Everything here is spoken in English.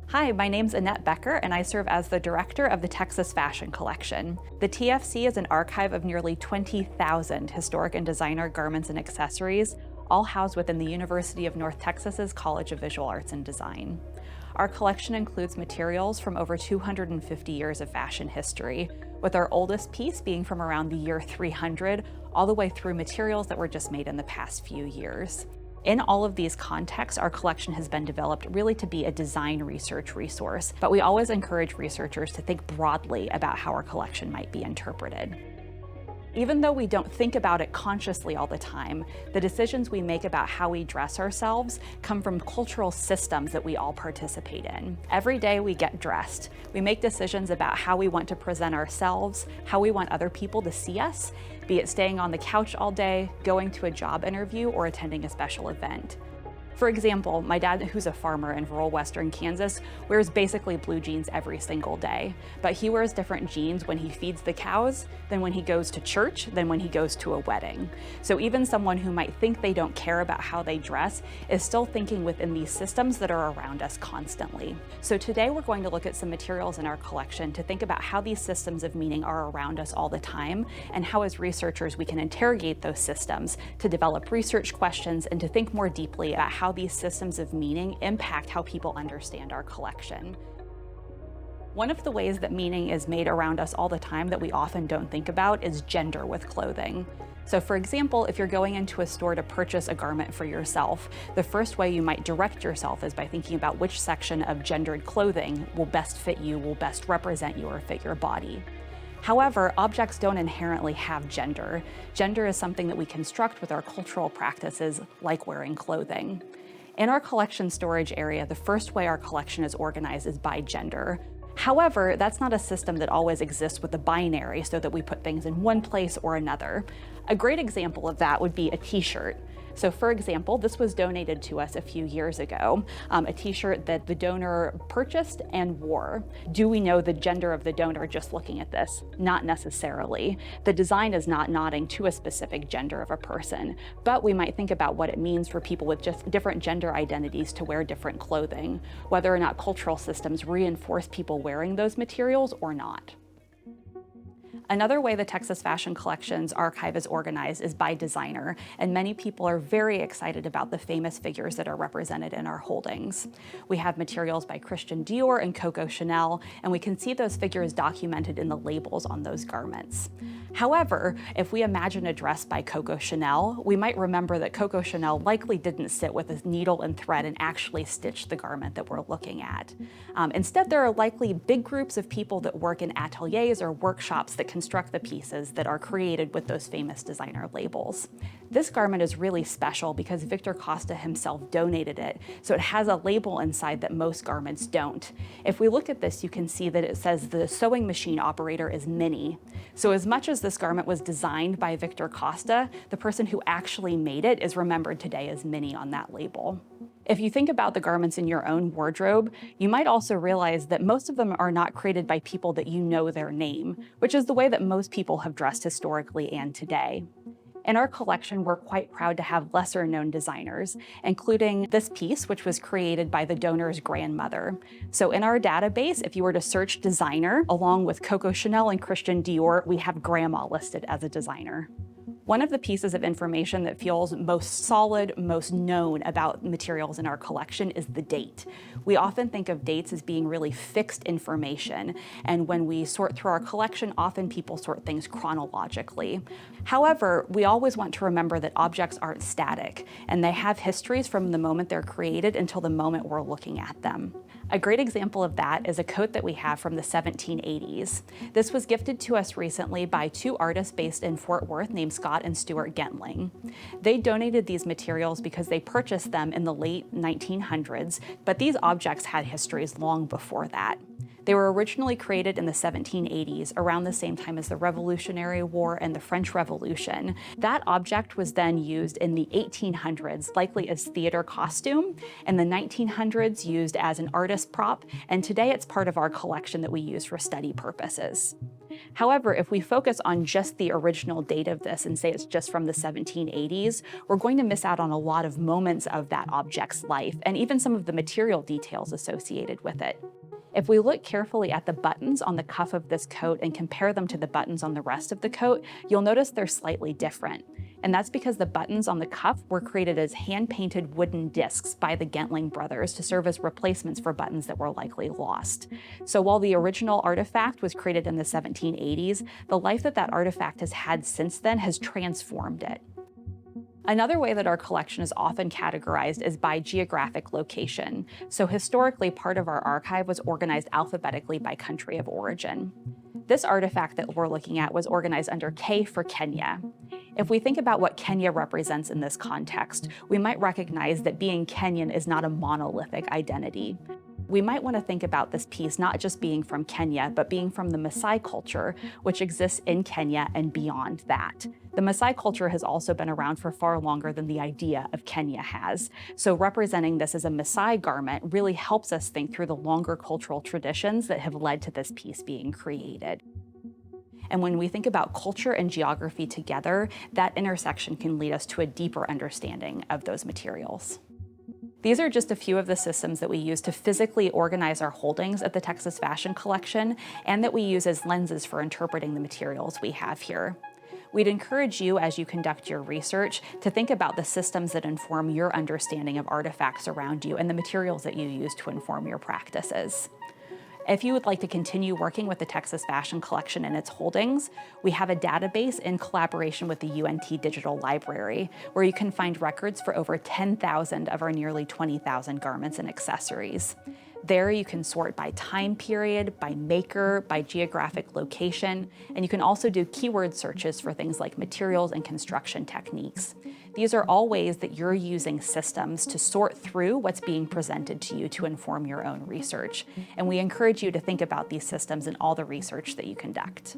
Hi, my name's Annette Becker, and I serve as the director of the Texas Fashion Collection. The TFC is an archive of nearly 20,000 historic and designer garments and accessories, all housed within the University of North Texas's College of Visual Arts and Design. Our collection includes materials from over 250 years of fashion history, with our oldest piece being from around the year 300, all the way through materials that were just made in the past few years. In all of these contexts, our collection has been developed really to be a design research resource, but we always encourage researchers to think broadly about how our collection might be interpreted. Even though we don't think about it consciously all the time, the decisions we make about how we dress ourselves come from cultural systems that we all participate in. Every day we get dressed. We make decisions about how we want to present ourselves, how we want other people to see us, be it staying on the couch all day, going to a job interview, or attending a special event. For example, my dad, who's a farmer in rural western Kansas, wears basically blue jeans every single day, but he wears different jeans when he feeds the cows, than when he goes to church, than when he goes to a wedding. So even someone who might think they don't care about how they dress is still thinking within these systems that are around us constantly. So today we're going to look at some materials in our collection to think about how these systems of meaning are around us all the time, and how as researchers we can interrogate those systems to develop research questions and to think more deeply about how these systems of meaning impact how people understand our collection. One of the ways that meaning is made around us all the time that we often don't think about is gender with clothing. So for example, if you're going into a store to purchase a garment for yourself, the first way you might direct yourself is by thinking about which section of gendered clothing will best fit you, will best represent you or fit your body. However, objects don't inherently have gender. Gender is something that we construct with our cultural practices, like wearing clothing. In our collection storage area, the first way our collection is organized is by gender. However, that's not a system that always exists with a binary so that we put things in one place or another. A great example of that would be a t-shirt. So for example, this was donated to us a few years ago, a t-shirt that the donor purchased and wore. Do we know the gender of the donor just looking at this? Not necessarily. The design is not nodding to a specific gender of a person, but we might think about what it means for people with just different gender identities to wear different clothing, whether or not cultural systems reinforce people wearing those materials or not. Another way the Texas Fashion Collection's archive is organized is by designer, and many people are very excited about the famous figures that are represented in our holdings. We have materials by Christian Dior and Coco Chanel, and we can see those figures documented in the labels on those garments. However, if we imagine a dress by Coco Chanel, we might remember that Coco Chanel likely didn't sit with a needle and thread and actually stitch the garment that we're looking at. Instead, there are likely big groups of people that work in ateliers or workshops that construct the pieces that are created with those famous designer labels. This garment is really special because Victor Costa himself donated it, so it has a label inside that most garments don't. If we look at this, you can see that it says the sewing machine operator is Minnie. So as much as this garment was designed by Victor Costa, the person who actually made it is remembered today as Minnie on that label. If you think about the garments in your own wardrobe, you might also realize that most of them are not created by people that you know their name, which is the way that most people have dressed historically and today. In our collection, we're quite proud to have lesser-known designers, including this piece, which was created by the donor's grandmother. So in our database, if you were to search designer, along with Coco Chanel and Christian Dior, we have grandma listed as a designer. One of the pieces of information that feels most solid, most known about materials in our collection is the date. We often think of dates as being really fixed information, and when we sort through our collection, often people sort things chronologically. However, we always want to remember that objects aren't static, and they have histories from the moment they're created until the moment we're looking at them. A great example of that is a coat that we have from the 1780s. This was gifted to us recently by two artists based in Fort Worth named Scott and Stuart Gentling. They donated these materials because they purchased them in the late 1900s, but these objects had histories long before that. They were originally created in the 1780s, around the same time as the Revolutionary War and the French Revolution. That object was then used in the 1800s, likely as theater costume, and the 1900s used as an artist prop, and today it's part of our collection that we use for study purposes. However, if we focus on just the original date of this and say it's just from the 1780s, we're going to miss out on a lot of moments of that object's life and even some of the material details associated with it. If we look carefully at the buttons on the cuff of this coat and compare them to the buttons on the rest of the coat, you'll notice they're slightly different. And that's because the buttons on the cuff were created as hand-painted wooden discs by the Gentling brothers to serve as replacements for buttons that were likely lost. So while the original artifact was created in the 1780s, the life that that artifact has had since then has transformed it. Another way that our collection is often categorized is by geographic location. So historically, part of our archive was organized alphabetically by country of origin. This artifact that we're looking at was organized under K for Kenya. If we think about what Kenya represents in this context, we might recognize that being Kenyan is not a monolithic identity. We might want to think about this piece not just being from Kenya, but being from the Maasai culture, which exists in Kenya and beyond that. The Maasai culture has also been around for far longer than the idea of Kenya has. So representing this as a Maasai garment really helps us think through the longer cultural traditions that have led to this piece being created. And when we think about culture and geography together, that intersection can lead us to a deeper understanding of those materials. These are just a few of the systems that we use to physically organize our holdings at the Texas Fashion Collection and that we use as lenses for interpreting the materials we have here. We'd encourage you, as you conduct your research, to think about the systems that inform your understanding of artifacts around you and the materials that you use to inform your practices. If you would like to continue working with the Texas Fashion Collection and its holdings, we have a database in collaboration with the UNT Digital Library, where you can find records for over 10,000 of our nearly 20,000 garments and accessories. There you can sort by time period, by maker, by geographic location, and you can also do keyword searches for things like materials and construction techniques. These are all ways that you're using systems to sort through what's being presented to you to inform your own research. And we encourage you to think about these systems in all the research that you conduct.